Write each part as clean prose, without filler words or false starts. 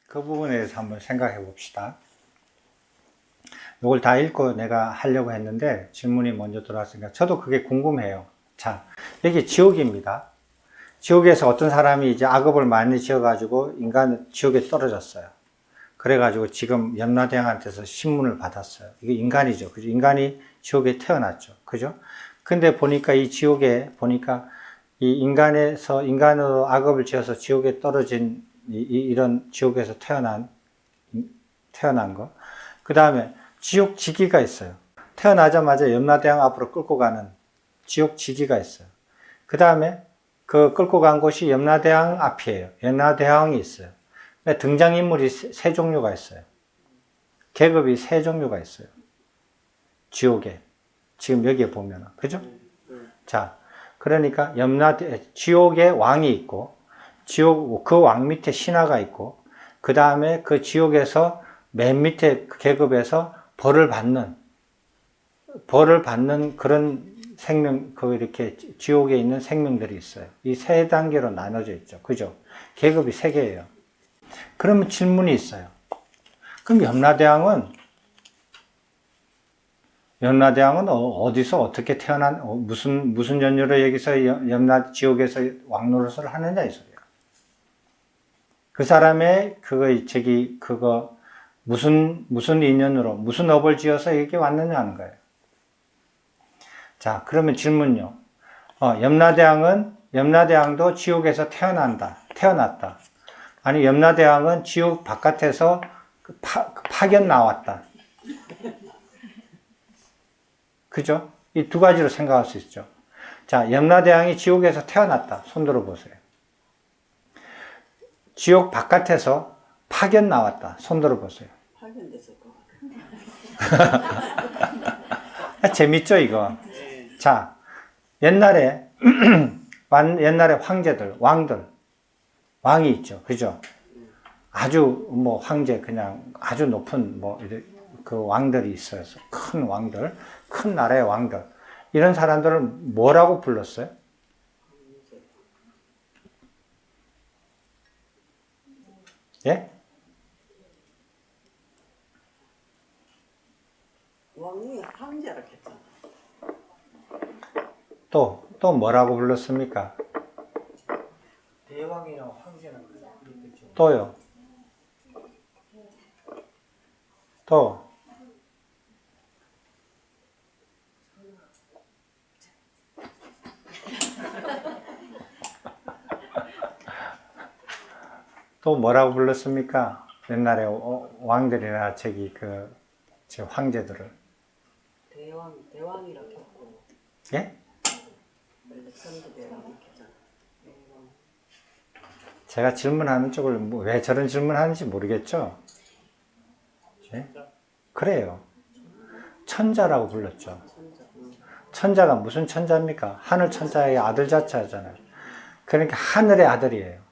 그 부분에 대해서 한번 생각해 봅시다. 이걸 다 읽고 내가 하려고 했는데 질문이 먼저 들어왔으니까 저도 그게 궁금해요. 자, 여기 지옥입니다. 지옥에서 어떤 사람이 이제 악업을 많이 지어가지고 인간 지옥에 떨어졌어요. 그래가지고 지금 염라대왕한테서 신문을 받았어요. 이게 인간이죠. 그죠? 인간이 지옥에 태어났죠. 그죠? 근데 보니까 이 지옥에 보니까 이 인간으로 악업을 지어서 지옥에 떨어진 이런 지옥에서 태어난 거. 그 다음에 지옥 지기가 있어요. 태어나자마자 염라대왕 앞으로 끌고 가는 지옥 지기가 있어요. 그 다음에 그 끌고 간 곳이 염라대왕 앞이에요. 염라대왕이 있어요. 등장인물이 세 종류가 있어요. 계급이 세 종류가 있어요. 지옥에. 지금 여기에 보면은. 그죠? 자, 그러니까 지옥에 왕이 있고, 그 왕 밑에 신하가 있고, 그 다음에 그 지옥에서 맨 밑에 계급에서 벌을 받는 그런 이렇게 지옥에 있는 생명들이 있어요. 이 세 단계로 나눠져 있죠. 그죠? 계급이 세 개예요. 그러면 질문이 있어요. 그럼 염라대왕은 어디서 어떻게 태어난, 무슨 연유로 여기서 지옥에서 왕노릇을 하느냐, 이 소리야. 그 사람의, 무슨 인연으로, 무슨 업을 지어서 여기 왔느냐 하는 거예요. 자, 그러면 질문요. 염라대왕도 지옥에서 태어났다. 아니, 염라대왕은 지옥 바깥에서 파견 나왔다. 그죠? 이 두 가지로 생각할 수 있죠. 자, 염라대왕이 지옥에서 태어났다. 손 들어 보세요. 지옥 바깥에서 파견 나왔다. 손 들어 보세요. 파견됐을 것 같아요. 재밌죠, 이거? 자, 옛날에 황제들, 왕이 있죠. 그죠? 아주 황제, 그냥 아주 높은 그 왕들이 있어요. 큰 왕들, 큰 나라의 왕들. 이런 사람들을 뭐라고 불렀어요? 예? 왕이 황제라 했잖아. 또 뭐라고 불렀습니까? 대왕이나 황제는 또요. 또 뭐라고 불렀습니까? 옛날에 왕들이나 제 황제들을. 대왕이라 했고. 예? 알렉산더 대왕이 했잖아. 제가 질문하는 쪽을 왜 저런 질문하는지 모르겠죠? 예? 그래요. 천자라고 불렀죠. 천자가 무슨 천자입니까? 하늘 천자의 아들 자체잖아요. 그러니까 하늘의 아들이에요.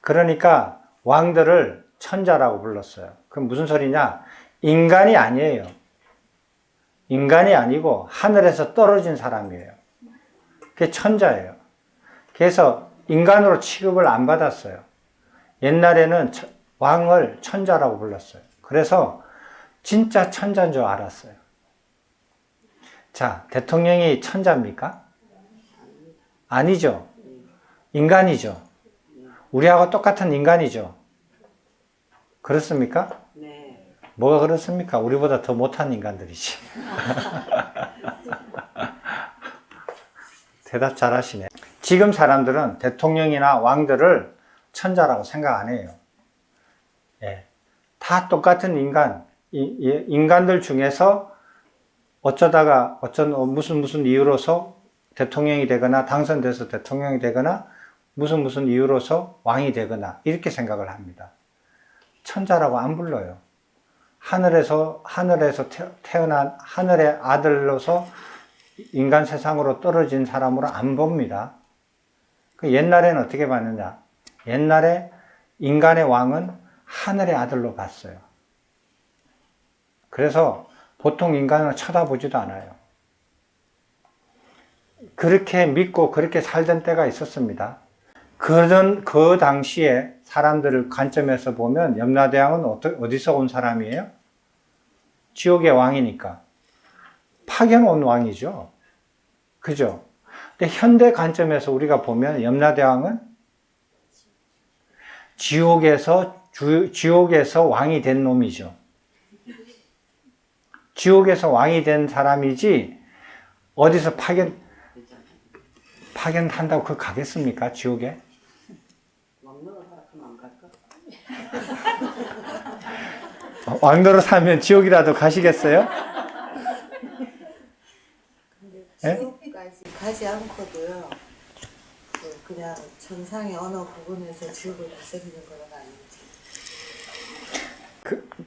그러니까 왕들을 천자라고 불렀어요. 그럼 무슨 소리냐? 인간이 아니에요. 인간이 아니고 하늘에서 떨어진 사람이에요. 그게 천자예요. 그래서 인간으로 취급을 안 받았어요. 옛날에는 왕을 천자라고 불렀어요. 그래서 진짜 천자인 줄 알았어요. 자, 대통령이 천자입니까? 아니죠. 인간이죠. 우리하고 똑같은 인간이죠. 그렇습니까? 네. 뭐가 그렇습니까? 우리보다 더 못한 인간들이지. 대답 잘하시네. 지금 사람들은 대통령이나 왕들을 천자라고 생각 안 해요. 예. 다 똑같은 인간들 중에서 어쩌다가 무슨 이유로서 대통령이 되거나 당선돼서 대통령이 되거나 무슨 이유로서 왕이 되거나 이렇게 생각을 합니다. 천자라고 안 불러요. 하늘에서 태어난 하늘의 아들로서 인간 세상으로 떨어진 사람으로 안 봅니다. 옛날에는 어떻게 봤느냐? 옛날에 인간의 왕은 하늘의 아들로 봤어요. 그래서 보통 인간을 쳐다보지도 않아요. 그렇게 믿고 그렇게 살던 때가 있었습니다. 그 당시에 사람들을 관점에서 보면 염라대왕은 어디서 온 사람이에요? 지옥의 왕이니까. 파견 온 왕이죠. 그죠? 근데 현대 관점에서 우리가 보면 염라대왕은 지옥에서 왕이 된 놈이죠. 지옥에서 왕이 된 사람이지, 어디서 파견한다고 그 가겠습니까? 지옥에? 왕노릇 하면 안 갈까? 왕노릇 하면 지옥이라도 가시겠어요? 예? 지옥까지 가지 않고도요. 그냥 천상의 어느 부분에서 지옥을 다스리는 건 아닌지.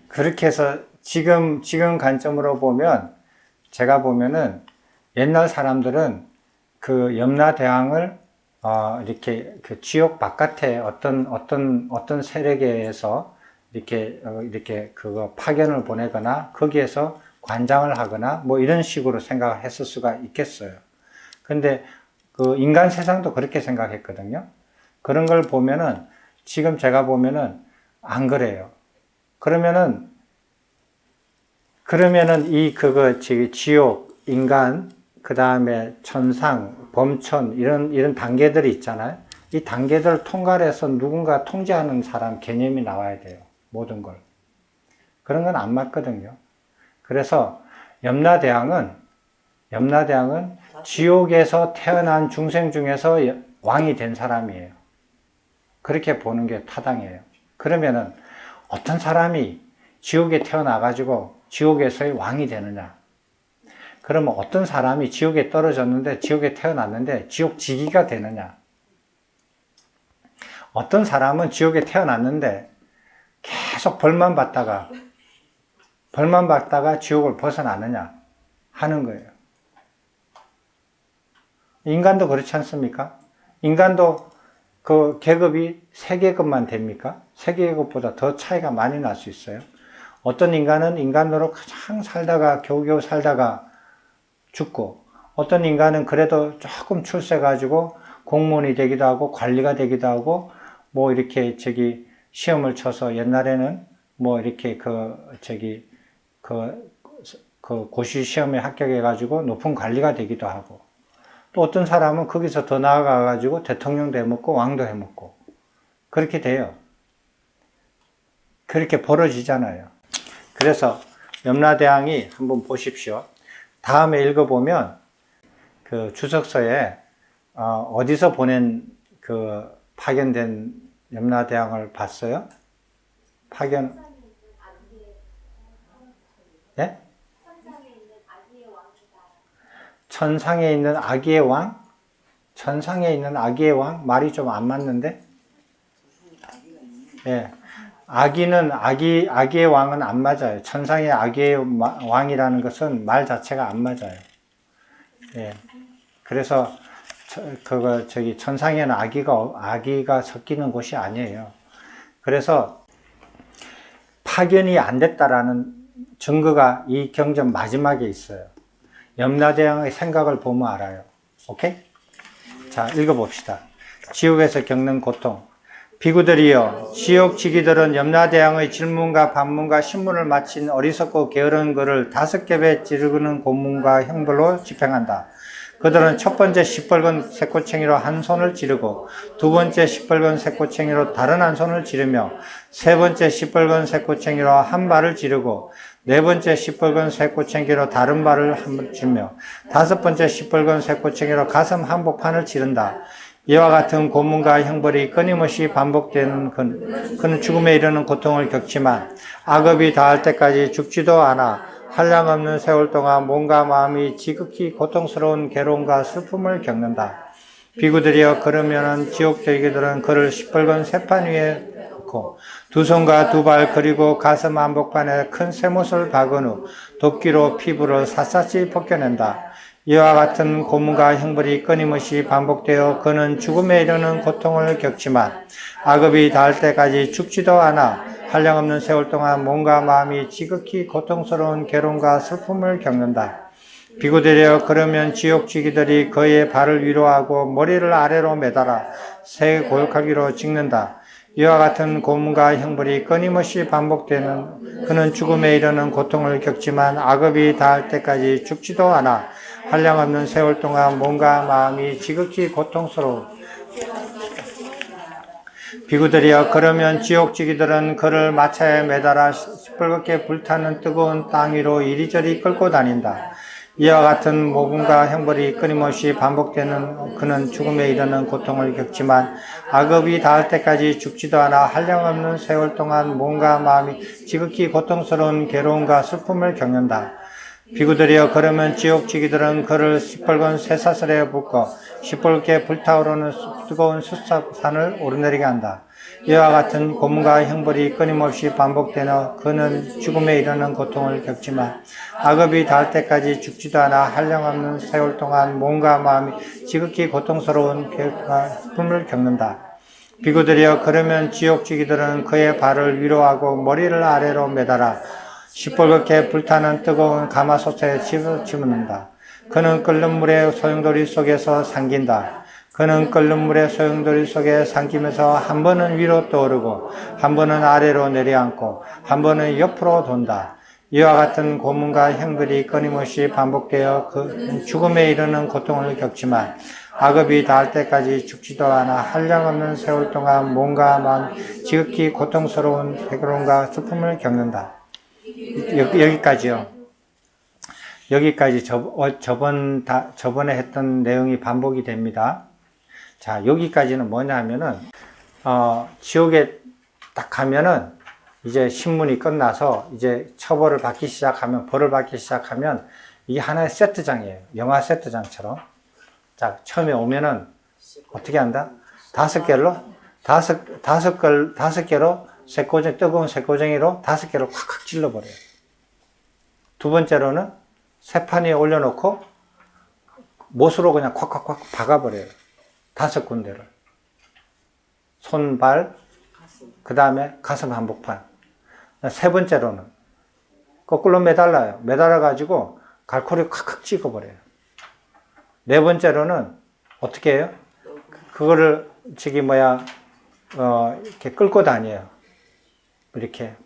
그렇게 해서 지금 관점으로 보면, 제가 보면은 옛날 사람들은 그 염라대왕을 이렇게 그 지옥 바깥에 어떤 세력에서 이렇게 그거 파견을 보내거나 거기에서 관장을 하거나 뭐 이런 식으로 생각을 했을 수가 있겠어요. 근데 그 인간 세상도 그렇게 생각했거든요. 그런 걸 보면은 지금 제가 보면은 안 그래요. 그러면은 지옥, 인간, 그 다음에 천상, 범천 이런 단계들이 있잖아요. 이 단계들을 통과해서 누군가 통제하는 사람 개념이 나와야 돼요. 모든 걸. 그런 건 안 맞거든요. 그래서 염라대왕은 지옥에서 태어난 중생 중에서 왕이 된 사람이에요. 그렇게 보는 게 타당해요. 그러면은 어떤 사람이 지옥에 태어나가지고 지옥에서의 왕이 되느냐? 그러면 어떤 사람이 지옥에 떨어졌는데, 지옥에 태어났는데 지옥 지기가 되느냐? 어떤 사람은 지옥에 태어났는데 계속 벌만 받다가 지옥을 벗어나느냐 하는 거예요. 인간도 그렇지 않습니까? 인간도 그 계급이 3계급만 됩니까? 3계급보다 더 차이가 많이 날 수 있어요. 어떤 인간은 인간으로 가장 살다가 겨우겨우 살다가 죽고, 어떤 인간은 그래도 조금 출세가지고 공무원이 되기도 하고 관리가 되기도 하고, 뭐 이렇게 시험을 쳐서 옛날에는 뭐 이렇게 고시 시험에 합격해가지고 높은 관리가 되기도 하고, 또 어떤 사람은 거기서 더 나아가가지고 대통령도 해먹고 왕도 해먹고 그렇게 돼요. 그렇게 벌어지잖아요. 그래서 염라대왕이 한번 보십시오. 다음에 읽어보면 그 주석서에 어디서 보낸 그 파견된 염라대왕을 봤어요? 파견? 예? 천상에 있는 아기의 왕? 천상에 있는 아기의 왕? 말이 좀 안 맞는데? 예. 아기의 왕은 안 맞아요. 천상의 아기의 왕이라는 것은 말 자체가 안 맞아요. 예. 그래서, 천상에는 아기가 섞이는 곳이 아니에요. 그래서 파견이 안 됐다라는 증거가 이 경전 마지막에 있어요. 염라대왕의 생각을 보면 알아요. 오케이? 자, 읽어봅시다. 지옥에서 겪는 고통. 비구들이여, 지옥 지기들은 염라대왕의 질문과 반문과 신문을 마친 어리석고 게으른 그를 5겹에 찌르는 고문과 형벌로 집행한다. 그들은 첫 번째 시뻘건 새꼬챙이로 한 손을 찌르고, 두 번째 시뻘건 새꼬챙이로 다른 한 손을 찌르며, 세 번째 시뻘건 새꼬챙이로 한 발을 찌르고, 네 번째 시뻘건 새꼬챙이로 다른 발을 한번 찌르며, 다섯 번째 시뻘건 새꼬챙이로 가슴 한복판을 찌른다. 이와 같은 고문과 형벌이 끊임없이 반복되는 그는 죽음에 이르는 고통을 겪지만 악업이 다할 때까지 죽지도 않아 한량없는 세월 동안 몸과 마음이 지극히 고통스러운 괴로움과 슬픔을 겪는다. 비구들이여, 그러면은 지옥들기들은 그를 시뻘건 새판 위에 놓고 두 손과 두 발 그리고 가슴 한복판에 큰 쇠못을 박은 후 도끼로 피부를 샅샅이 벗겨낸다. 이와 같은 고문과 형벌이 끊임없이 반복되어 그는 죽음에 이르는 고통을 겪지만 악업이 닿을 때까지 죽지도 않아 한량없는 세월 동안 몸과 마음이 지극히 고통스러운 괴로움과 슬픔을 겪는다. 비구들이여, 그러면 지옥지기들이 그의 발을 위로하고 머리를 아래로 매달아 새 고역하기로 찍는다. 이와 같은 고문과 형벌이 끊임없이 반복되는 그는 죽음에 이르는 고통을 겪지만 악업이 닿을 때까지 죽지도 않아 한량없는 세월 동안 몸과 마음이 지극히 고통스러워. 비구들이여 그러면 지옥지기들은 그를 마차에 매달아 시뻘겋게 불타는 뜨거운 땅 위로 이리저리 끌고 다닌다. 이와 같은 모금과 형벌이 끊임없이 반복되는 그는 죽음에 이르는 고통을 겪지만 악업이 닿을 때까지 죽지도 않아 한량없는 세월 동안 몸과 마음이 지극히 고통스러운 괴로움과 슬픔을 겪는다. 비구들이여 그러면 지옥지기들은 그를 시뻘건 쇠사슬에 묶어 시뻘게 불타오르는 뜨거운 숫산을 오르내리게 한다. 이와 같은 고문과 형벌이 끊임없이 반복되는 그는 죽음에 이르는 고통을 겪지만 악업이 닿을 때까지 죽지도 않아 한량없는 세월 동안 몸과 마음이 지극히 고통스러운 괴로움과 슬픔을 겪는다. 비구들이여 그러면 지옥지기들은 그의 발을 위로하고 머리를 아래로 매달아 시뻘겋게 불타는 뜨거운 가마솥에 집어넣는다. 그는 끓는 물의 소용돌이 속에서 삼긴다. 그는 끓는 물의 소용돌이 속에 삼키면서 한 번은 위로 떠오르고 한 번은 아래로 내려앉고 한 번은 옆으로 돈다. 이와 같은 고문과 형벌이 끊임없이 반복되어 그 죽음에 이르는 고통을 겪지만 악업이 닿을 때까지 죽지도 않아 한량없는 세월 동안 몸과 마음 지극히 고통스러운 괴로움과 슬픔을 겪는다. 여기까지요. 여기까지 저번에 했던 내용이 반복이 됩니다. 자, 여기까지는 뭐냐 하면은, 지옥에 딱 가면은, 이제 신문이 끝나서, 이제 처벌을 받기 시작하면, 벌을 받기 시작하면, 이게 하나의 세트장이에요. 영화 세트장처럼. 자, 처음에 오면은, 어떻게 한다? 다섯 개로, 뜨거운 쇠고쟁이로 5개로 콱콱 찔러버려요. 두 번째로는, 쇠판 위에 올려놓고, 못으로 그냥 콱콱콱 박아버려요. 5군데를. 손, 발, 그 다음에 가슴 한복판. 세 번째로는 거꾸로 매달라요. 매달아가지고 갈고리 콱콱 찍어버려요. 네 번째로는 어떻게 해요? 그거를 이렇게 끌고 다녀요. 이렇게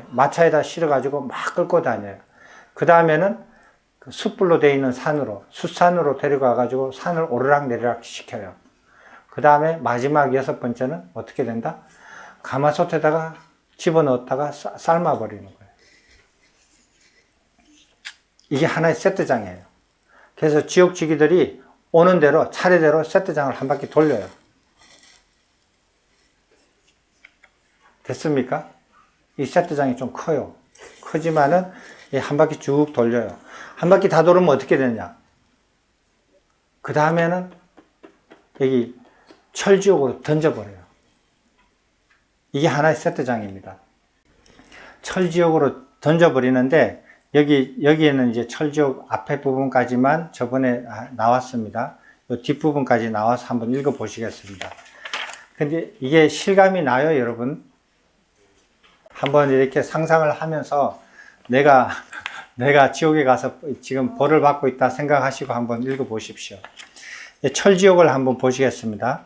마차에다 실어가지고 막 끌고 다녀요. 그 다음에는 숯불로 되어 있는 숫산으로 데려가가지고 산을 오르락 내리락 시켜요. 그 다음에 마지막 6번째는 어떻게 된다? 가마솥에다가 집어넣었다가 삶아버리는 거예요. 이게 하나의 세트장이에요. 그래서 지옥지기들이 오는 대로 차례대로 세트장을 한 바퀴 돌려요. 됐습니까? 이 세트장이 좀 커요. 크지만은 한 바퀴 쭉 돌려요. 한 바퀴 다 돌으면 어떻게 되냐? 그 다음에는 여기 철지옥으로 던져버려요. 이게 하나의 세트장입니다. 철지옥으로 던져버리는데 여기에는 이제 철지옥 앞에 부분까지만 저번에 나왔습니다. 이 뒷부분까지 나와서 한번 읽어보시겠습니다. 근데 이게 실감이 나요, 여러분? 한번 이렇게 상상을 하면서 내가 지옥에 가서 지금 벌을 받고 있다 생각하시고 한번 읽어보십시오. 철지옥을 한번 보시겠습니다.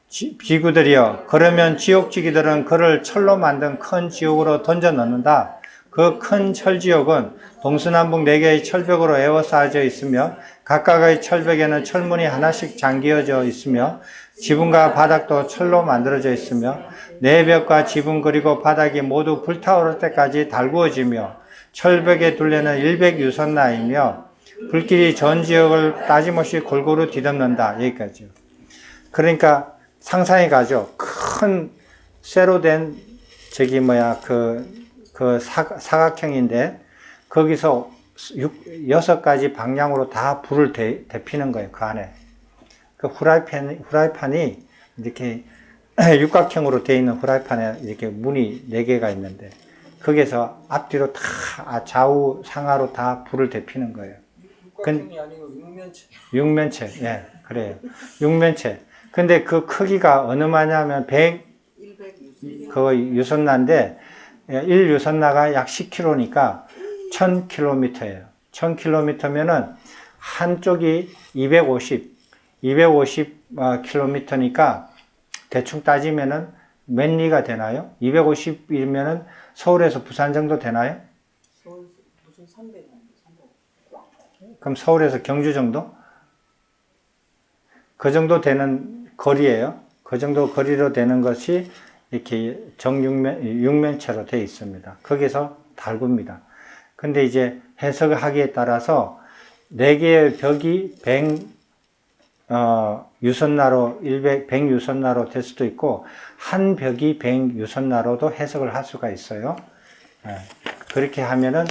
비구들이여 그러면 지옥지기들은 그를 철로 만든 큰 지옥으로 던져 넣는다. 그 큰 철지옥은 동서남북 4개의 철벽으로 에워싸여져 있으며 각각의 철벽에는 철문이 하나씩 잠기어져 있으며 지붕과 바닥도 철로 만들어져 있으며 내벽과 지붕 그리고 바닥이 모두 불타오를 때까지 달구어지며 철벽의 둘레는 100유선나이며 불길이 전 지역을 따짐없이 골고루 뒤덮는다. 여기까지요. 그러니까 상상이 가죠. 큰 쇠로 된 사각형인데 거기서 6가지 방향으로 다 불을 데피는 거예요. 그 안에. 그 후라이팬이 이렇게 육각형으로 되어 있는 후라이팬에 이렇게 문이 4개가 있는데 거기에서 앞뒤로 다 좌우 상하로 다 불을 데피는 거예요. 육각형이 아니고 육면체. 육면체. 예, 그래요. 육면체. 근데 그 크기가 어느 마냐면 100유선나인데 1유선나가 약 10km니까 1000km예요. 1000km면은 한쪽이 250km니까 대충 따지면은 몇 리가 되나요? 250이면은 서울에서 부산 정도 되나요? 서울 무슨 300. 그럼 서울에서 경주 정도? 그 정도 되는 거리예요. 그 정도 거리로 되는 것이 이렇게 육면체로 되어 있습니다. 거기서 달굽니다. 근데 이제 해석하기에 따라서 4개의 벽이 100 유선나로 100 유선나로 될 수도 있고 한 벽이 100 유선나로도 해석을 할 수가 있어요. 그렇게 하면은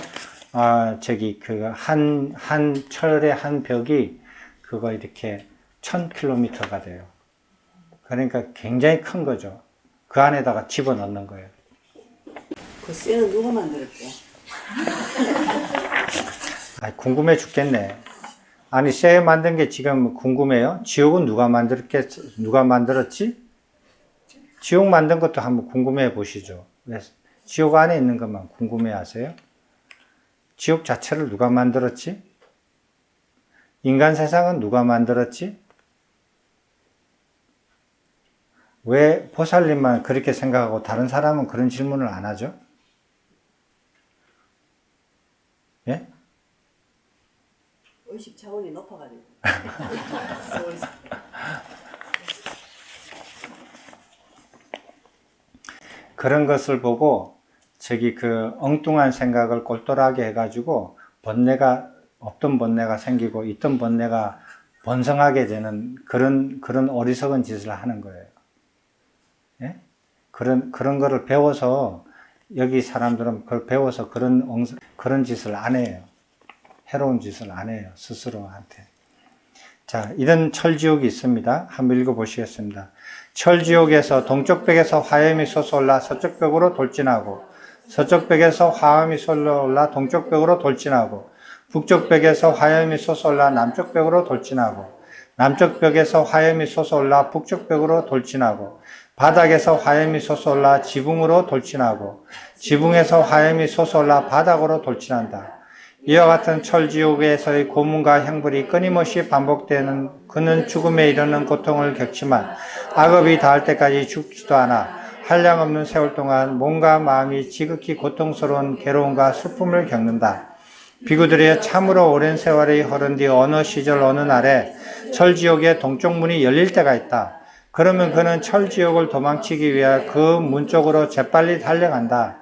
한 철의 한 벽이 그거 이렇게 1000km가 돼요. 그러니까 굉장히 큰 거죠. 그 안에다가 집어넣는 거예요. 그 쇠는 누가 만들었대? 궁금해 죽겠네. 아니, 쇠 만든 게 지금 궁금해요? 지옥은 누가 만들었지? 지옥 만든 것도 한번 궁금해 보시죠. 왜? 지옥 안에 있는 것만 궁금해 하세요? 지옥 자체를 누가 만들었지? 인간 세상은 누가 만들었지? 왜 보살님만 그렇게 생각하고 다른 사람은 그런 질문을 안 하죠? 예? 의식 차원이 높아가지고. 그런 것을 보고 엉뚱한 생각을 꼴똘하게 해가지고 없던 번뇌가 생기고 있던 번뇌가 번성하게 되는 그런 어리석은 짓을 하는 거예요. 예? 그런 거를 배워서 여기 사람들은 그걸 배워서 그런 짓을 안 해요. 해로운 짓을 안 해요. 스스로한테. 자, 이런 철지옥이 있습니다. 한번 읽어보시겠습니다. 철지옥에서 동쪽 벽에서 화염이 솟아올라 서쪽 벽으로 돌진하고 서쪽 벽에서 화염이 솟아올라 동쪽 벽으로 돌진하고 북쪽 벽에서 화염이 솟아올라 남쪽 벽으로 돌진하고 남쪽 벽에서 화염이 솟아올라 북쪽 벽으로 돌진하고 바닥에서 화염이 솟아올라 지붕으로 돌진하고 지붕에서 화염이 솟아올라 바닥으로 돌진한다. 이와 같은 철지옥에서의 고문과 형벌이 끊임없이 반복되는 그는 죽음에 이르는 고통을 겪지만 악업이 닿을 때까지 죽지도 않아 한량없는 세월 동안 몸과 마음이 지극히 고통스러운 괴로움과 슬픔을 겪는다. 비구들이여 참으로 오랜 세월이 흐른 뒤 어느 시절 어느 날에 철지옥의 동쪽 문이 열릴 때가 있다. 그러면 그는 철지옥을 도망치기 위해 그 문 쪽으로 재빨리 달려간다.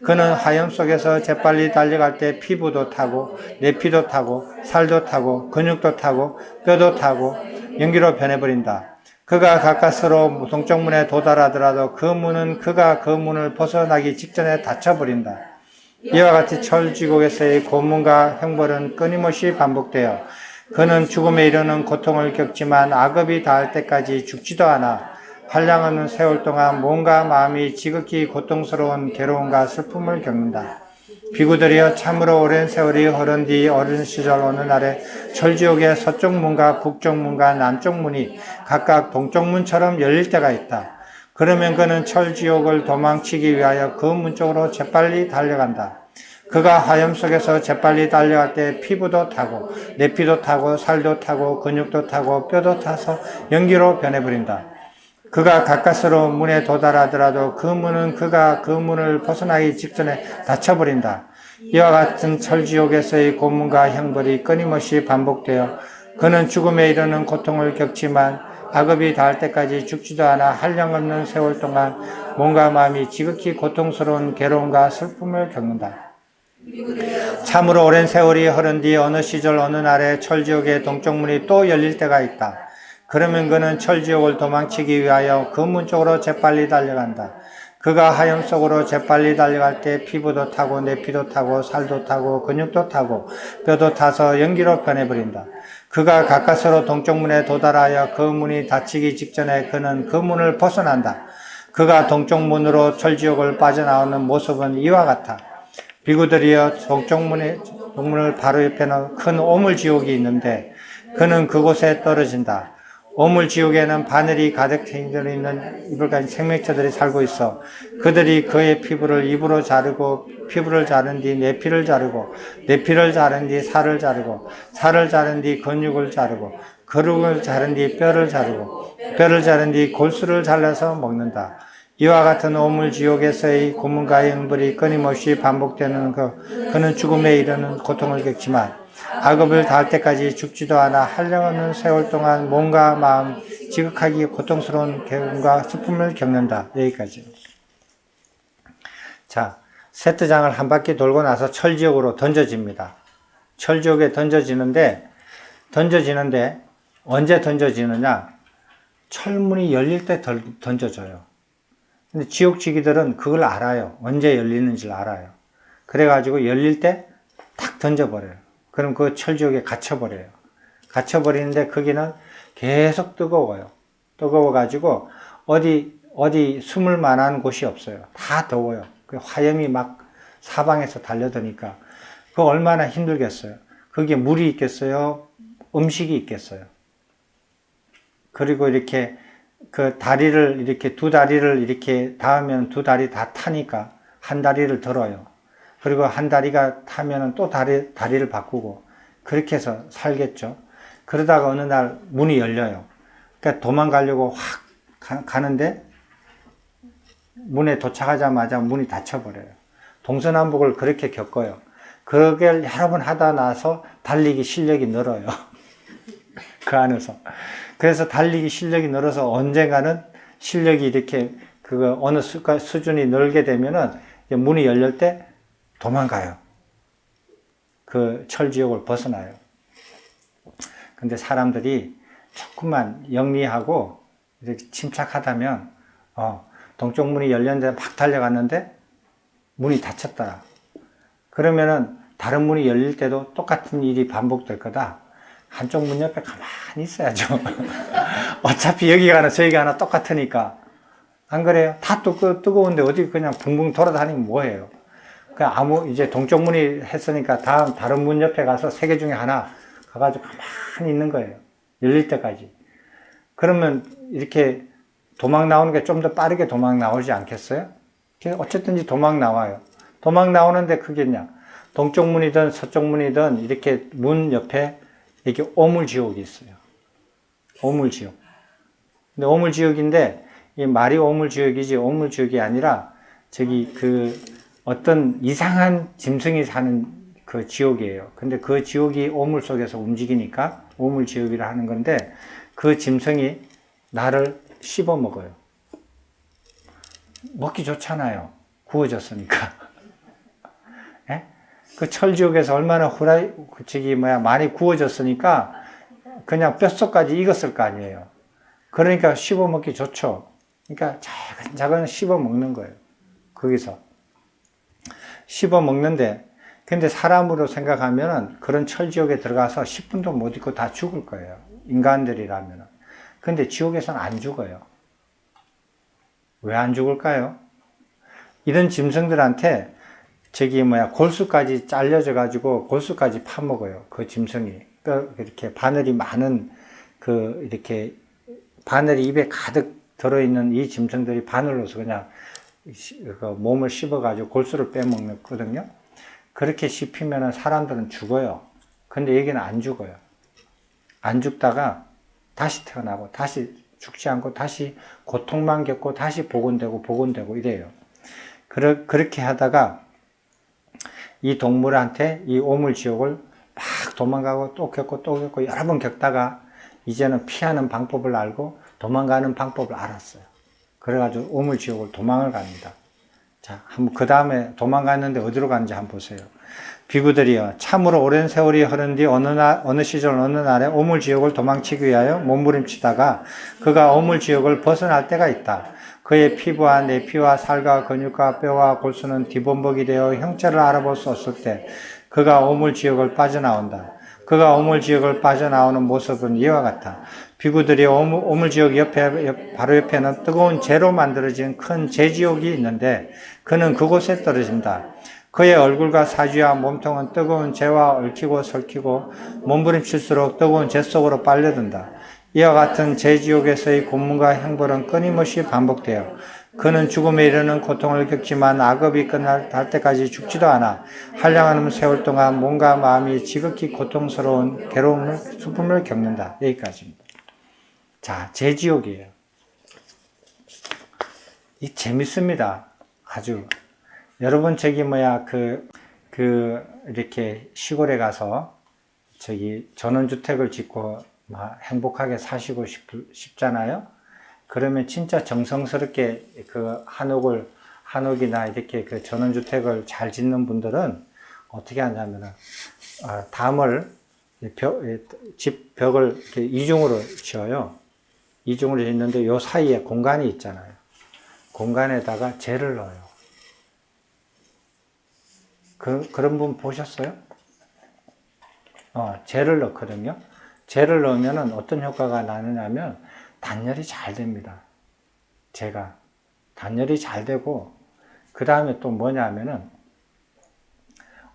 그는 화염 속에서 재빨리 달려갈 때 피부도 타고 내피도 타고 살도 타고 근육도 타고 뼈도 타고 연기로 변해버린다. 그가 가까스로 동쪽문에 도달하더라도 그가 그 문을 벗어나기 직전에 닫혀버린다. 이와 같이 철지옥에서의 고문과 형벌은 끊임없이 반복되어 그는 죽음에 이르는 고통을 겪지만 악업이 닿을 때까지 죽지도 않아 한량없는 세월 동안 몸과 마음이 지극히 고통스러운 괴로움과 슬픔을 겪는다. 비구들이여 참으로 오랜 세월이 흐른 뒤 어린 시절 어느 날에 철지옥의 서쪽 문과 북쪽 문과 남쪽 문이 각각 동쪽 문처럼 열릴 때가 있다. 그러면 그는 철지옥을 도망치기 위하여 그 문 쪽으로 재빨리 달려간다. 그가 화염 속에서 재빨리 달려갈 때 피부도 타고 내피도 타고 살도 타고 근육도 타고 뼈도 타서 연기로 변해버린다. 그가 가까스로 문에 도달하더라도 그가 그 문을 벗어나기 직전에 닫혀버린다. 이와 같은 철지옥에서의 고문과 형벌이 끊임없이 반복되어 그는 죽음에 이르는 고통을 겪지만 악업이 닿을 때까지 죽지도 않아 한량없는 세월 동안 몸과 마음이 지극히 고통스러운 괴로움과 슬픔을 겪는다. 참으로 오랜 세월이 흐른 뒤 어느 시절 어느 날에 철지옥의 동쪽 문이 또 열릴 때가 있다. 그러면 그는 철지옥을 도망치기 위하여 그 문 쪽으로 재빨리 달려간다. 그가 화염 속으로 재빨리 달려갈 때 피부도 타고 내피도 타고 살도 타고 근육도 타고 뼈도 타서 연기로 변해버린다. 그가 가까스로 동쪽 문에 도달하여 그 문이 닫히기 직전에 그는 그 문을 벗어난다. 그가 동쪽 문으로 철지옥을 빠져나오는 모습은 이와 같아. 비구들이여 동쪽 문을 바로 옆에는 큰 오물지옥이 있는데 그는 그곳에 떨어진다. 오물지옥에는 바늘이 가득 있는 입을 가진 생명체들이 살고 있어 그들이 그의 피부를 입으로 자르고 피부를 자른 뒤 내피를 자르고 내피를 자른 뒤 살을 자르고 살을 자른 뒤 근육을 자르고 근육을 자른 뒤 뼈를 자르고 뼈를 자른 뒤 골수를 잘라서 먹는다. 이와 같은 오물지옥에서의 고문과 형벌이 끊임없이 반복되는 그는 죽음에 이르는 고통을 겪지만 악업을 다할 때까지 죽지도 않아 한량없는 세월 동안 몸과 마음 지극하게 고통스러운 괴로움과 슬픔을 겪는다. 여기까지. 자, 세트장을 한 바퀴 돌고 나서 철지옥으로 던져집니다. 철지옥에 던져지는데 언제 던져지느냐? 철문이 열릴 때 던져져요. 근데 지옥지기들은 그걸 알아요. 언제 열리는지를 알아요. 그래가지고 열릴 때 탁 던져버려요. 그럼 그 철지옥에 갇혀버려요. 갇혀버리는데 거기는 계속 뜨거워요. 뜨거워가지고 어디 숨을 만한 곳이 없어요. 다 더워요. 그 화염이 막 사방에서 달려드니까 그거 얼마나 힘들겠어요. 거기에 물이 있겠어요? 음식이 있겠어요? 그리고 이렇게 그 다리를 이렇게 두 다리를 이렇게 닿으면 두 다리 다 타니까 한 다리를 들어요. 그리고 한 다리가 타면은 또 다리를 바꾸고 그렇게 해서 살겠죠. 그러다가 어느 날 문이 열려요. 그러니까 도망가려고 확 가는데 문에 도착하자마자 문이 닫혀버려요. 동서남북을 그렇게 겪어요. 그걸 여러 번 하다 나서 달리기 실력이 늘어요. 그 안에서. 그래서 달리기 실력이 늘어서 언젠가는 실력이 이렇게 어느 수준이 늘게 되면은 문이 열릴 때 도망가요. 그 철지옥을 벗어나요. 근데 사람들이 조금만 영리하고 이렇게 침착하다면, 동쪽 문이 열렸는데 막 달려갔는데 문이 닫혔더라. 그러면은 다른 문이 열릴 때도 똑같은 일이 반복될 거다. 한쪽 문 옆에 가만히 있어야죠. 어차피 여기 가나 저기 가나 똑같으니까. 안 그래요? 다 뜨거운데 어디 그냥 붕붕 돌아다니면 뭐해요? 이제 동쪽 문이 했으니까 다른 문 옆에 가서 세 개 중에 하나 가가지고 가만히 있는 거예요. 열릴 때까지. 그러면 이렇게 도망 나오는 게 좀 더 빠르게 도망 나오지 않겠어요? 어쨌든지 도망 나와요. 도망 나오는데 그게냐? 동쪽 문이든 서쪽 문이든 이렇게 문 옆에 이렇게 오물지옥이 있어요. 오물지옥. 근데 오물지옥인데 이 말이 오물지옥이지 오물지옥이 아니라 어떤 이상한 짐승이 사는 그 지옥이에요. 근데 그 지옥이 오물 속에서 움직이니까 오물지옥이라 하는 건데 그 짐승이 나를 씹어 먹어요. 먹기 좋잖아요. 구워졌으니까. 예? 그 철지옥에서 얼마나 많이 구워졌으니까 그냥 뼛속까지 익었을 거 아니에요. 그러니까 씹어 먹기 좋죠. 그러니까 작은 씹어 먹는 거예요. 거기서. 씹어 먹는데, 근데 사람으로 생각하면은 그런 철지옥에 들어가서 10분도 못 있고 다 죽을 거예요. 인간들이라면은. 근데 지옥에서는 안 죽어요. 왜 안 죽을까요? 이런 짐승들한테 골수까지 잘려져 가지고 골수까지 파먹어요. 그 짐승이. 이렇게 바늘이 많은 이렇게 바늘이 입에 가득 들어있는 이 짐승들이 바늘로서 그냥 몸을 씹어가지고 골수를 빼먹거든요. 그렇게 씹히면 사람들은 죽어요. 근데 여기는 안 죽어요. 안 죽다가 다시 태어나고 다시 죽지 않고 다시 고통만 겪고 다시 복원되고 이래요. 그렇게 하다가 이 동물한테 이 오물지옥을 막 도망가고 또 겪고 여러 번 겪다가 이제는 피하는 방법을 알고 도망가는 방법을 알았어요. 그래가지고 오물지옥을 도망을 갑니다. 자, 그 다음에 도망갔는데 어디로 가는지 한번 보세요. 비구들이여, 참으로 오랜 세월이 흐른 뒤 어느 시절 어느 날에 오물지옥을 도망치기 위하여 몸부림치다가 그가 오물지옥을 벗어날 때가 있다. 그의 피부와 내피와 살과 근육과 뼈와 골수는 뒤범벅이 되어 형체를 알아볼 수 없을 때 그가 오물지옥을 빠져나온다. 그가 오물지옥을 빠져나오는 모습은 이와 같아. 비구들이 오물지옥 바로 옆에는 뜨거운 재로 만들어진 큰 재지옥이 있는데 그는 그곳에 떨어진다. 그의 얼굴과 사지와 몸통은 뜨거운 재와 얽히고 설키고 몸부림칠수록 뜨거운 재 속으로 빨려든다. 이와 같은 재지옥에서의 고문과 형벌은 끊임없이 반복되어 그는 죽음에 이르는 고통을 겪지만 악업이 끝날 때까지 죽지도 않아 한량한 세월 동안 몸과 마음이 지극히 고통스러운 괴로움을 슬픔을 겪는다. 여기까지입니다. 자, 재지옥이에요. 이 재밌습니다. 아주. 여러분, 저기, 이렇게 시골에 가서, 전원주택을 짓고, 막 행복하게 사시고 싶잖아요? 그러면 진짜 정성스럽게 한옥이나 이렇게 전원주택을 잘 짓는 분들은 어떻게 하냐면은, 담을, 집 벽을 이렇게 이중으로 지어요. 이중으로 짓는데 요 사이에 공간이 있잖아요. 공간에다가 재를 넣어요. 그런 분 보셨어요? 재를 넣거든요. 재를 넣으면 어떤 효과가 나느냐면 단열이 잘 됩니다. 단열이 잘 되고, 그 다음에 또 뭐냐면은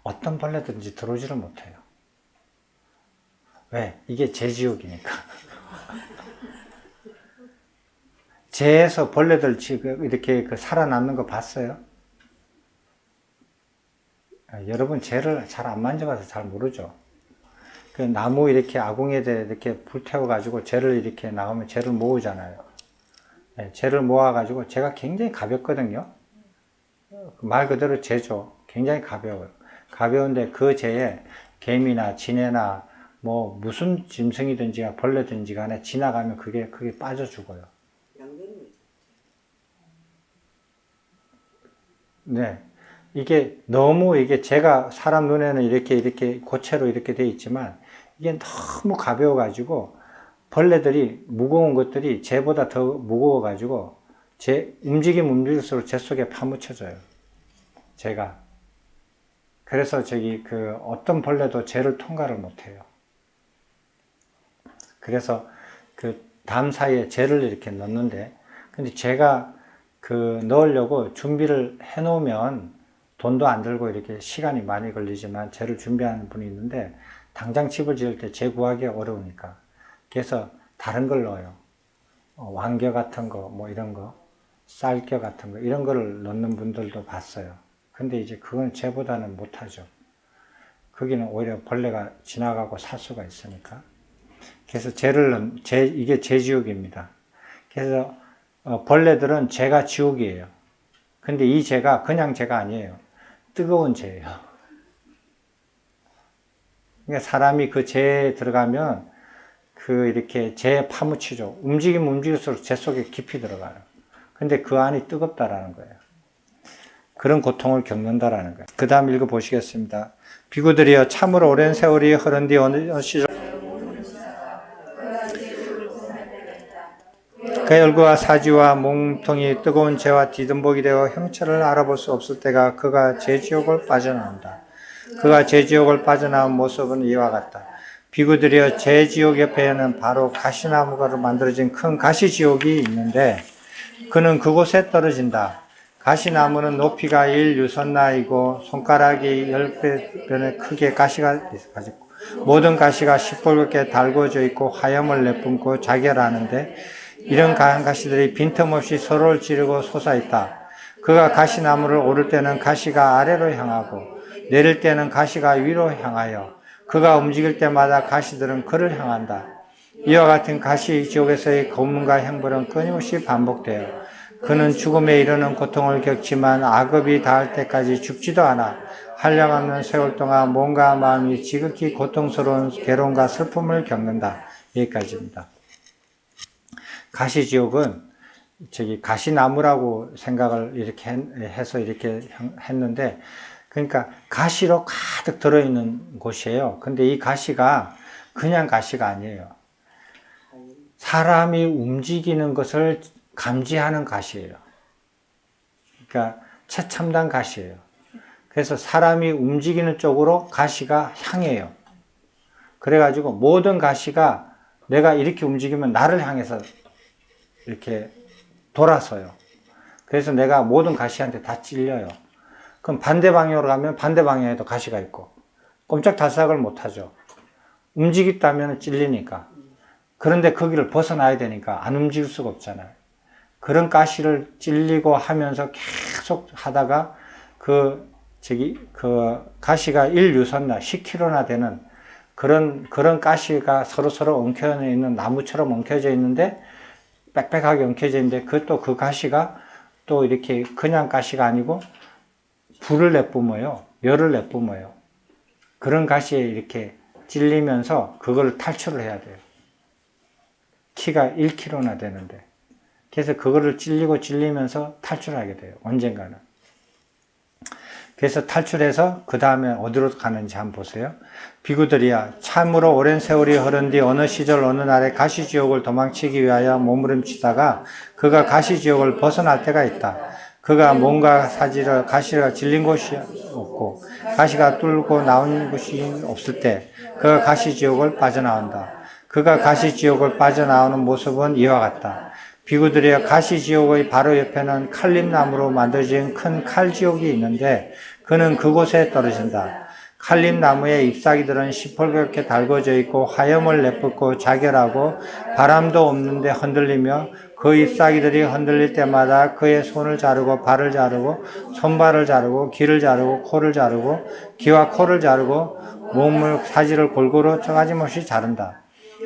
어떤 벌레든지 들어오지를 못해요. 왜? 이게 재지옥이니까. 재에서 벌레들 지금 이렇게 살아남는 거 봤어요? 여러분, 재를 잘 안 만져봐서 잘 모르죠. 그 나무 이렇게 아궁이에 이렇게 불 태워가지고 재를 이렇게 나오면 재를 모으잖아요. 재를 모아가지고 재가 굉장히 가볍거든요. 말 그대로 재죠. 굉장히 가벼워요. 가벼운데 그 재에 개미나 지네나 뭐 무슨 짐승이든지 벌레든지 간에 지나가면 그게 빠져 죽어요. 네. 이게 너무 재가 사람 눈에는 이렇게 고체로 이렇게 돼 있지만 이게 너무 가벼워가지고 벌레들이 무거운 것들이 재보다 더 무거워가지고 움직일수록 재 속에 파묻혀져요. 재가. 그래서 어떤 벌레도 재를 통과를 못해요. 그래서 담 사이에 재를 이렇게 넣는데, 근데 재가 넣으려고 준비를 해 놓으면 돈도 안 들고 이렇게 시간이 많이 걸리지만 재를 준비하는 분이 있는데, 당장 집을 지을 때 재 구하기가 어려우니까. 그래서 다른 걸 넣어요. 왕겨 같은 거, 뭐 이런 거, 쌀겨 같은 거, 이런 거를 넣는 분들도 봤어요. 근데 이제 그건 재보다는 못하죠. 거기는 오히려 벌레가 지나가고 살 수가 있으니까. 그래서 이게 재지옥입니다. 그래서 벌레들은 재가 지옥이에요. 근데 이 재가 그냥 재가 아니에요. 뜨거운 재예요. 그러니까 사람이 그 재에 들어가면 이렇게 재에 파묻히죠. 움직일수록 재 속에 깊이 들어가요. 근데 그 안이 뜨겁다라는 거예요. 그런 고통을 겪는다라는 거예요. 그 다음 읽어보시겠습니다. 비구들이여, 참으로 오랜 세월이 흐른 뒤 어느 시절 그의 얼굴과 사지와 몸통이 뜨거운 재와 디든복이 되어 형체를 알아볼 수 없을 때가 그가 재지옥을 빠져나온다. 그가 재지옥을 빠져나온 모습은 이와 같다. 비구들이여, 재지옥 옆에는 바로 가시나무가로 만들어진 큰 가시지옥이 있는데 그는 그곳에 떨어진다. 가시나무는 높이가 1유선나이고 손가락이 10배변에 크게 가시가 가지고 모든 가시가 시뻘겋게 달궈져 있고 화염을 내뿜고 자결하는데 이런 강한 가시들이 빈틈없이 서로를 찌르고 솟아있다. 그가 가시나무를 오를 때는 가시가 아래로 향하고 내릴 때는 가시가 위로 향하여 그가 움직일 때마다 가시들은 그를 향한다. 이와 같은 가시 지옥에서의 고문과 형벌은 끊임없이 반복되어 그는 죽음에 이르는 고통을 겪지만 악업이 닿을 때까지 죽지도 않아 한량없는 세월 동안 몸과 마음이 지극히 고통스러운 괴로움과 슬픔을 겪는다. 여기까지입니다. 가시지옥은 가시나무라고 생각을 이렇게 해서 이렇게 했는데, 그러니까 가시로 가득 들어있는 곳이에요. 근데 이 가시가 그냥 가시가 아니에요. 사람이 움직이는 것을 감지하는 가시예요. 그러니까 최첨단 가시예요. 그래서 사람이 움직이는 쪽으로 가시가 향해요. 그래가지고 모든 가시가 내가 이렇게 움직이면 나를 향해서 이렇게 돌아서요. 그래서 내가 모든 가시한테 다 찔려요. 그럼 반대 방향으로 가면 반대 방향에도 가시가 있고 꼼짝달싹을 못하죠. 움직였다면 찔리니까. 그런데 거기를 벗어나야 되니까 안 움직일 수가 없잖아요. 그런 가시를 찔리고 하면서 계속 하다가 가시가 1유선나 10km나 되는 그런 가시가 서로 엉켜져 있는 나무처럼 엉켜져 있는데 빽빽하게 엉켜져 있는데 그 가시가 또 이렇게 그냥 가시가 아니고 불을 내뿜어요. 열을 내뿜어요. 그런 가시에 이렇게 찔리면서 그걸 탈출을 해야 돼요. 키가 1kg나 되는데. 그래서 그거를 찔리면서 탈출하게 돼요. 언젠가는. 그래서 탈출해서 그 다음에 어디로 가는지 한번 보세요. 비구들이야 참으로 오랜 세월이 흐른 뒤 어느 시절 어느 날에 가시지옥을 도망치기 위하여 몸부림치다가 그가 가시지옥을 벗어날 때가 있다. 그가 뭔가 가시가 질린 곳이 없고 가시가 뚫고 나온 곳이 없을 때 그가 가시지옥을 빠져나온다. 그가 가시지옥을 빠져나오는 모습은 이와 같다. 비구들이여 가시지옥의 바로 옆에는 칼림나무로 만들어진 큰 칼지옥이 있는데 그는 그곳에 떨어진다. 칼림나무의 잎사귀들은 시뻘겋게 달궈져 있고 화염을 내뿜고 자결하고 바람도 없는데 흔들리며 그 잎사귀들이 흔들릴 때마다 그의 손을 자르고 발을 자르고 손발을 자르고 귀를 자르고 코를 자르고 귀와 코를 자르고 몸을 사지를 골고루 빠짐없이 자른다.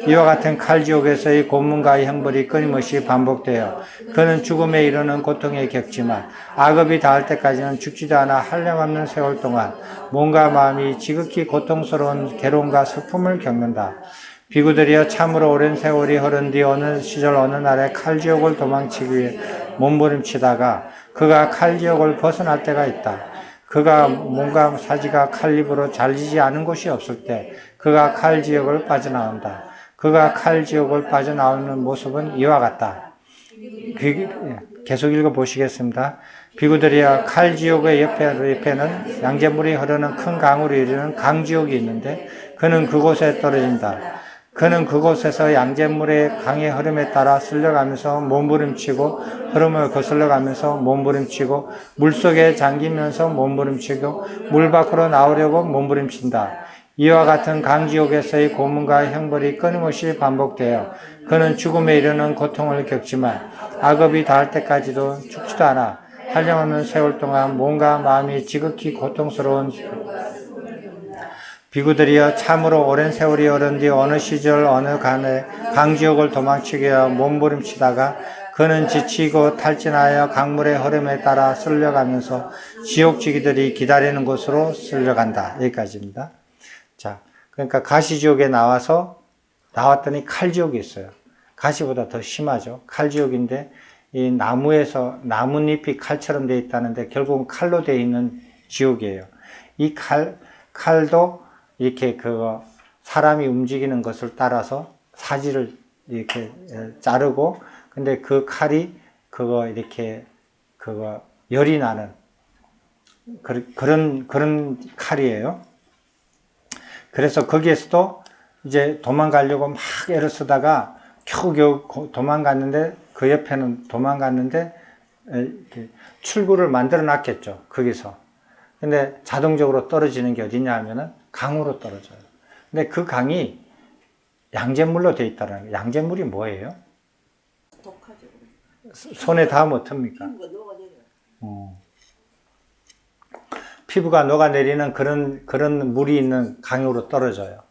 이와 같은 칼지옥에서의 고문과 형벌이 끊임없이 반복되어 그는 죽음에 이르는 고통에 겪지만 악업이 닿을 때까지는 죽지도 않아 한량없는 세월 동안 몸과 마음이 지극히 고통스러운 괴로움과 슬픔을 겪는다. 비구들이여 참으로 오랜 세월이 흐른 뒤 어느 시절 어느 날에 칼지옥을 도망치기 위해 몸부림치다가 그가 칼지옥을 벗어날 때가 있다. 그가 몸과 사지가 칼입으로 잘리지 않은 곳이 없을 때 그가 칼지옥을 빠져나온다. 그가 칼지옥을 빠져나오는 모습은 이와 같다. 계속 읽어보시겠습니다. 비구들이야 칼지옥의 옆에는 양재물이 흐르는 큰 강으로 이르는 강지옥이 있는데 그는 그곳에 떨어진다. 그는 그곳에서 양재물의 강의 흐름에 따라 쓸려가면서 몸부림치고 흐름을 거슬러가면서 몸부림치고 물속에 잠기면서 몸부림치고 물 밖으로 나오려고 몸부림친다. 이와 같은 강지옥에서의 고문과 형벌이 끊임없이 반복되어 그는 죽음에 이르는 고통을 겪지만 악업이 닿을 때까지도 죽지도 않아 한량없는 세월 동안 몸과 마음이 지극히 고통스러운 비구들이여 참으로 오랜 세월이 흐른 뒤 어느 시절 어느 간에 강지옥을 도망치기 위하여 몸부림치다가 그는 지치고 탈진하여 강물의 흐름에 따라 쓸려가면서 지옥지기들이 기다리는 곳으로 쓸려간다. 여기까지입니다. 자, 그러니까 가시지옥에 나왔더니 칼지옥이 있어요. 가시보다 더 심하죠. 칼지옥인데 이 나뭇잎이 칼처럼 되어 있다는데 결국은 칼로 되어 있는 지옥이에요. 이 칼도 이렇게 사람이 움직이는 것을 따라서 사지를 이렇게 자르고 근데 그 칼이 이렇게 열이 나는 그런 칼이에요. 그래서 거기에서도 이제 도망가려고 막 애를 쓰다가 겨우겨우 도망갔는데 그 옆에는 출구를 만들어 놨겠죠. 거기서. 근데 자동적으로 떨어지는 게 어디냐 하면은 강으로 떨어져요. 근데 그 강이 양잿물로 되어 있다는 거예요. 양잿물이 뭐예요? 독하죠. 손에 닿으면 어떻습니까? 피부가 녹아내리는 그런 물이 있는 강으로 떨어져요.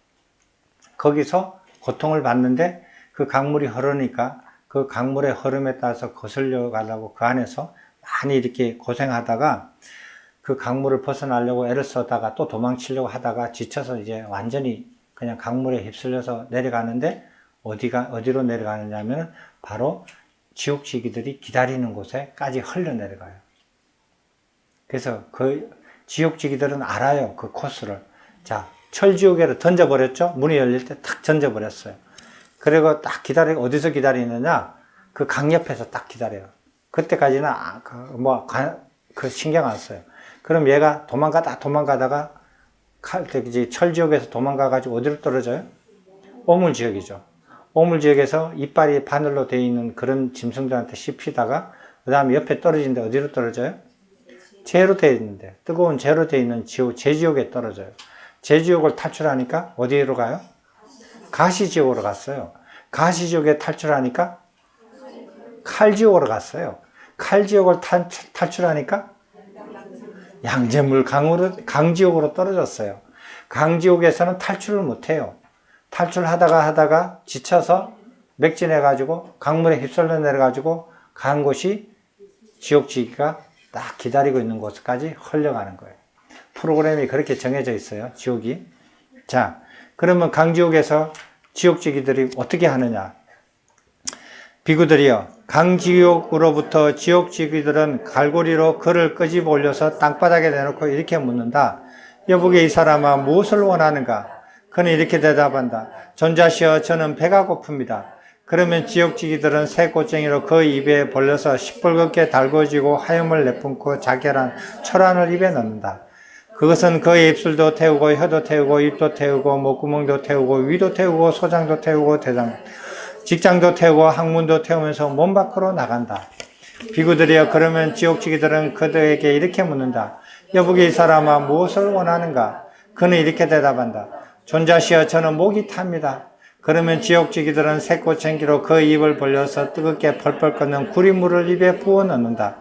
거기서 고통을 받는데 그 강물이 흐르니까 그 강물의 흐름에 따라서 거슬려 가려고 그 안에서 많이 이렇게 고생하다가 그 강물을 벗어나려고 애를 쓰다가 또 도망치려고 하다가 지쳐서 이제 완전히 그냥 강물에 휩쓸려서 내려가는데 어디로 내려가느냐 하면 바로 지옥지기들이 기다리는 곳에까지 흘러 내려가요. 그래서 그 지옥지기들은 알아요. 그 코스를. 자, 철지옥에를 던져버렸죠? 문이 열릴 때 탁 던져버렸어요. 그리고 딱 어디서 기다리느냐? 그 강 옆에서 딱 기다려요. 그때까지는 신경 안 써요. 그럼 얘가 도망가다가 철지옥에서 도망가가지고 어디로 떨어져요? 오물지역이죠. 오물지역에서 이빨이 바늘로 되어 있는 그런 짐승들한테 씹히다가 그 다음에 옆에 떨어지는데 어디로 떨어져요? 재로 되어 있는데 뜨거운 재로 되어 있는 제지옥에 떨어져요. 제지옥을 탈출하니까 어디로 가요? 가시지옥으로 갔어요. 가시지옥에 탈출하니까 칼지옥으로 갔어요. 칼지옥을 탈출하니까 양잿물 강지옥으로 떨어졌어요. 강지옥에서는 탈출을 못해요. 탈출하다가 지쳐서 맥진해가지고 강물에 휩쓸려 내려가지고 간 곳이 지옥지기가 딱 기다리고 있는 곳까지 흘러가는 거예요. 프로그램이 그렇게 정해져 있어요. 지옥이. 자, 그러면 강지옥에서 지옥지기들이 어떻게 하느냐? 비구들이여, 강지옥으로부터 지옥지기들은 갈고리로 그를 끄집어 올려서 땅바닥에 내놓고 이렇게 묻는다. 여보게 이 사람아 무엇을 원하는가? 그는 이렇게 대답한다. 존자시여 저는 배가 고픕니다. 그러면 지옥지기들은 새 꼬챙이로 그 입에 벌려서 시뻘겋게 달궈지고 하염을 내뿜고 자결한 철안을 입에 넣는다. 그것은 그의 입술도 태우고 혀도 태우고 입도 태우고 목구멍도 태우고 위도 태우고 소장도 태우고 대장 직장도 태우고 항문도 태우면서 몸 밖으로 나간다. 비구들이여 그러면 지옥지기들은 그들에게 이렇게 묻는다. 여보게 이 사람아 무엇을 원하는가? 그는 이렇게 대답한다. 존자시여 저는 목이 탑니다. 그러면 지옥지기들은 새 꼬챙기로 그 입을 벌려서 뜨겁게 펄펄 끓는 구리물을 입에 부어 넣는다.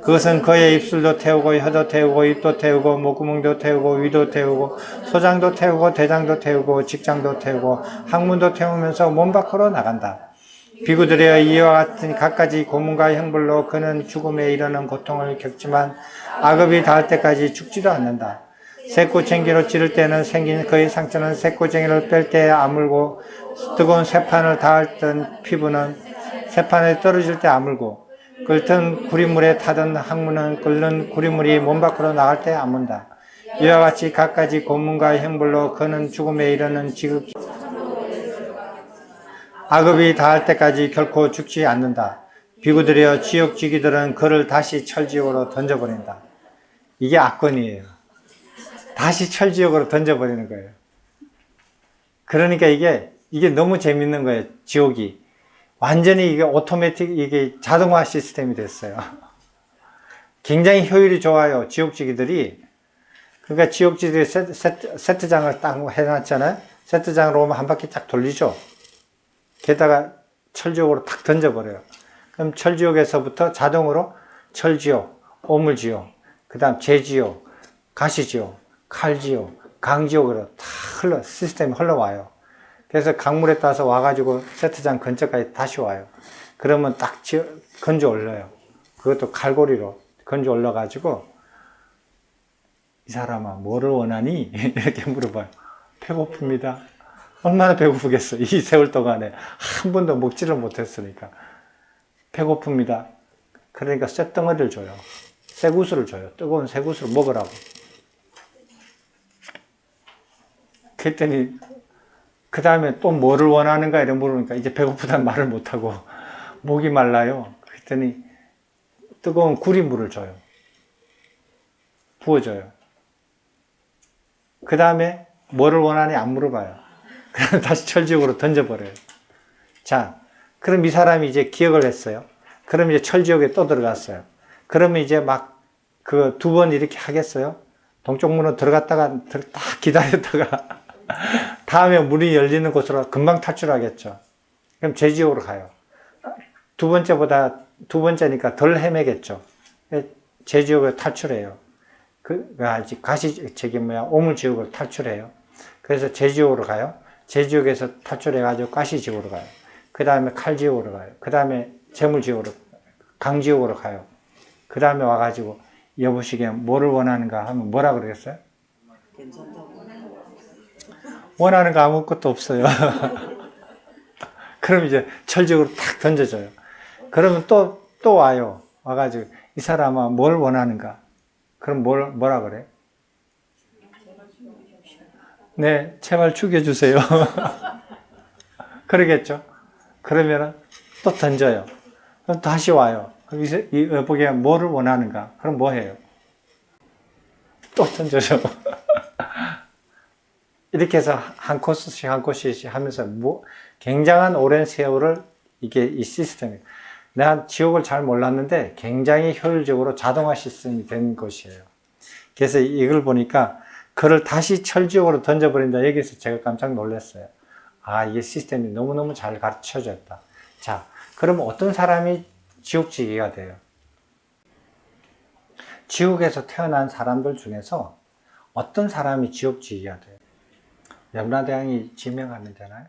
그것은 그의 입술도 태우고 혀도 태우고 입도 태우고 목구멍도 태우고 위도 태우고 소장도 태우고 대장도 태우고 직장도 태우고 항문도 태우면서 몸 밖으로 나간다. 비구들이여 이와 같은 갖가지 고문과 형벌로 그는 죽음에 이르는 고통을 겪지만 악업이 닿을 때까지 죽지도 않는다. 새꼬챙이로 찌를 때는 생긴 그의 상처는 새꼬챙이를 뺄 때 아물고 뜨거운 쇠판을 닿았던 피부는 쇠판에 떨어질 때 아물고 끓던 구리물에 타던 항문은 끓는 구리물이 몸 밖으로 나갈 때 아문다. 이와 같이 갖가지 고문과 형벌로 그는 죽음에 이르는 지극히 악업이 닿을 때까지 결코 죽지 않는다. 비구들이여 지옥지기들은 그를 다시 철지옥으로 던져버린다. 이게 악권이에요. 다시 철지옥으로 던져버리는 거예요. 그러니까 이게 너무 재밌는 거예요. 지옥이. 완전히 이게 이게 자동화 시스템이 됐어요. 굉장히 효율이 좋아요. 지옥지기들이. 그러니까 지옥지기들이 세트장을 딱 해놨잖아요. 세트장으로 오면 한 바퀴 딱 돌리죠. 게다가 철지옥으로 탁 던져버려요. 그럼 철지옥에서부터 자동으로 철지옥, 오물지옥, 그 다음 재지옥, 가시지옥, 칼지옥, 강지옥으로 다 시스템이 흘러와요. 그래서 강물에 따라서 와가지고 세트장 근처까지 다시 와요. 그러면 딱 건져 올려요. 그것도 갈고리로 건져 올려가지고 이 사람아 뭐를 원하니? 이렇게 물어봐요. 배고픕니다. 얼마나 배고프겠어. 이 세월 동안에 한 번도 먹지를 못했으니까. 배고픕니다. 그러니까 쇳덩어리를 줘요. 쇠구슬을 줘요. 뜨거운 쇠구슬을 먹으라고. 그랬더니 그 다음에 또 뭐를 원하는가 이런 물으니까 이제 배고프다는 말을 못하고 목이 말라요. 그랬더니 뜨거운 구리물을 줘요. 부어줘요. 그 다음에 뭐를 원하니 안 물어봐요. 그럼 다시 철지옥으로 던져버려요. 자, 그럼 이 사람이 이제 기억을 했어요. 그럼 이제 철지옥에 또 들어갔어요. 그러면 이제 막 그 2번 이렇게 하겠어요? 동쪽 문으로 들어갔다가 딱 기다렸다가 다음에 문이 열리는 곳으로 금방 탈출하겠죠. 그럼 제지옥으로 가요. 두 번째니까 덜 헤매겠죠. 제지옥을 탈출해요. 오물지옥으로 탈출해요. 그래서 제지옥으로 가요. 제지옥에서 탈출해가지고 가시지옥으로 가요. 그 다음에 칼지옥으로 가요. 그 다음에 재물지옥으로, 강지옥으로 가요. 그 다음에 와가지고 여보시게 뭐를 원하는가 하면 뭐라 그러겠어요? 괜찮다고. 원하는 거 아무것도 없어요. 그럼 이제 철직으로 탁 던져줘요. 그러면 또 와요. 와가지고 이 사람아 뭘 원하는가? 그럼 뭐라 그래? 네, 제발 죽여주세요. 그러겠죠? 그러면은 또 던져요. 그럼 다시 와요. 그럼 이 여보게 뭐를 원하는가? 그럼 뭐 해요? 또 던져줘. 이렇게 해서 한 코스씩 하면서 굉장한 오랜 세월을 이게 이 시스템이. 내가 지옥을 잘 몰랐는데 굉장히 효율적으로 자동화 시스템이 된 것이에요. 그래서 이걸 보니까 그를 다시 철지옥으로 던져버린다. 여기서 제가 깜짝 놀랐어요. 아, 이게 시스템이 너무너무 잘 가르쳐졌다. 자, 그럼 어떤 사람이 지옥지기가 돼요? 지옥에서 태어난 사람들 중에서 어떤 사람이 지옥지기가 돼요? 염라대왕이 지명하면 되나요?